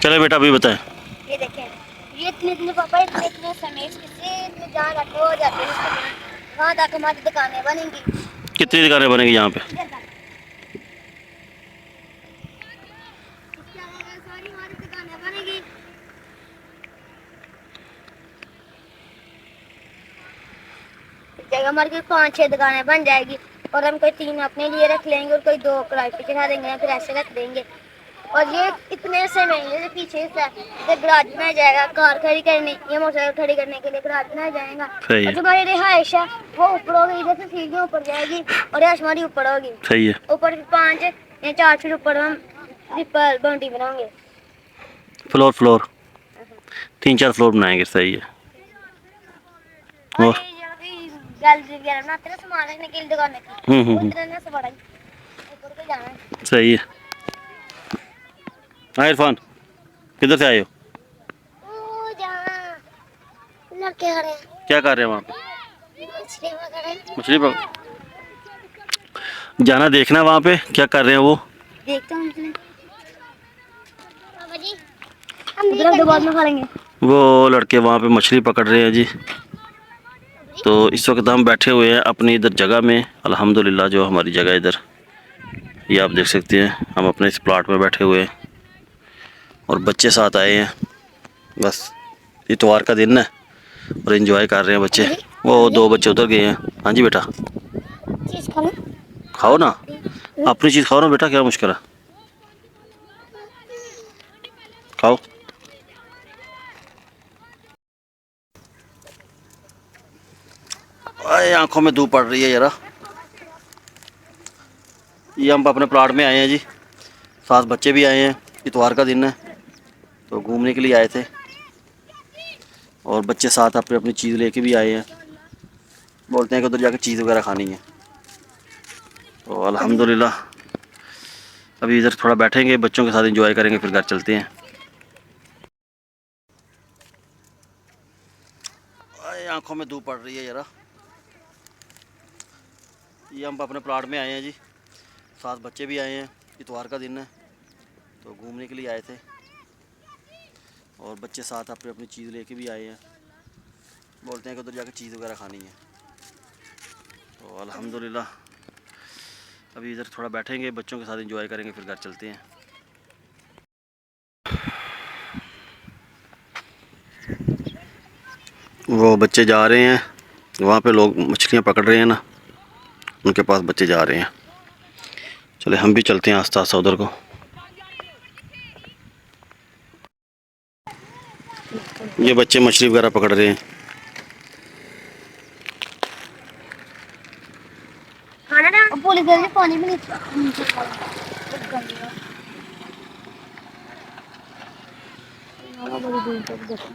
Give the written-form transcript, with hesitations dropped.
चले बेटा अभी बताएं। ये देखें, ये इतने इतने पापा, इतने इतने समय से इतने जहाँ जाते हो जाते हैं इसके लिए, वहाँ तक हमारी दुकानें बनेंगी। कितनी दुकानें बनेंगी यहाँ पे? इधर तक इसके आगे सारी हमारी दुकानें बनेगी। इस जगह हमारी कोई 5-6 दुकानें बन जाएगी, और हम कोई 3 अपने लिए रख लेंगे और कोई 2 किराए पे चढ़ा देंगे, या फिर ऐसे रख देंगे। और ये इतने से महीने से पीछे इधर गराज बनाया जाएगा, कार खड़ी करने या मोटरसाइकिल खड़ी करने के लिए गराज बनाया जाएगा। सही और है। जो हमारी रिहाइश है वो ऊपर होगी, इधर से सीढ़ियाँ ऊपर जाएगी और रिहाइश हमारी ऊपर होगी। सही है। ऊपर 5 या 4 फीट ऊपर हम ट्रिपल बाउंड्री बनाएंगे। फ्लोर फ्लोर 3-4 फ्लोर बनाएंगे। सही है। और और ये यहाँ भी गैलरी वगैरह बनाते हैं सामान रखने के लिए दुकान की, वो इतना से बड़ा ऊपर को जाना है। सही है। हाँ इरफान, किधर से आए हो? ओ जहाँ लड़के खड़े हैं, क्या कर रहे हैं वहाँ पे? मछली पकड़ रहे हैं। मछली पकड़, जाना देखना वहाँ पे क्या कर रहे हैं वो। देखता हूँ बाबा जी, हम बाद में खा लेंगे। वो लड़के वहाँ पे मछली पकड़ रहे हैं जी। तो इस वक्त हम बैठे हुए हैं अपनी इधर जगह में, अल्हम्दुलिल्लाह जो हमारी जगह इधर, ये आप देख सकते हैं। हम अपने इस प्लाट में बैठे हुए हैं और बच्चे साथ आए हैं। बस इतवार का दिन है और एंजॉय कर रहे हैं बच्चे। वो 2 बच्चे उधर गए हैं। हाँ जी बेटा, चीज खा लो। खाओ ना, अपनी चीज़ खाओ ना बेटा, क्या मुश्किल है, खाओ। आए आंखों में धूप पड़ रही है जरा। ये हम अपने प्लाट में आए हैं जी, साथ बच्चे भी आए हैं। इतवार का दिन है तो घूमने के लिए आए थे और बच्चे साथ अपनी अपनी चीज़ लेके भी आए हैं। बोलते हैं कि उधर जाकर चीज़ वगैरह खानी है। तो अल्हम्दुलिल्लाह अभी इधर थोड़ा बैठेंगे, बच्चों के साथ एंजॉय करेंगे, फिर घर चलते हैं। आए आंखों में धूप पड़ रही है जरा। ये हम अपने प्लाट में आए हैं जी, साथ बच्चे भी आए हैं। इतवार का दिन है तो घूमने के लिए आए थे और बच्चे साथ अपनी अपनी चीज़ लेके भी आए हैं। बोलते हैं कि उधर जाकर चीज़ वगैरह खानी है। तो अल्हम्दुलिल्लाह अभी इधर थोड़ा बैठेंगे, बच्चों के साथ एंजॉय करेंगे, फिर घर चलते हैं। वो बच्चे जा रहे हैं वहाँ पे, लोग मछलियाँ पकड़ रहे हैं ना, उनके पास बच्चे जा रहे हैं। चले हम भी चलते हैं आस्ता आस्ता उधर को। ये बच्चे मछली वगैरह पकड़ रहे हैं। खाना ना पुलिस वाले पानी भी नहीं बड़ी दूर तक देखो।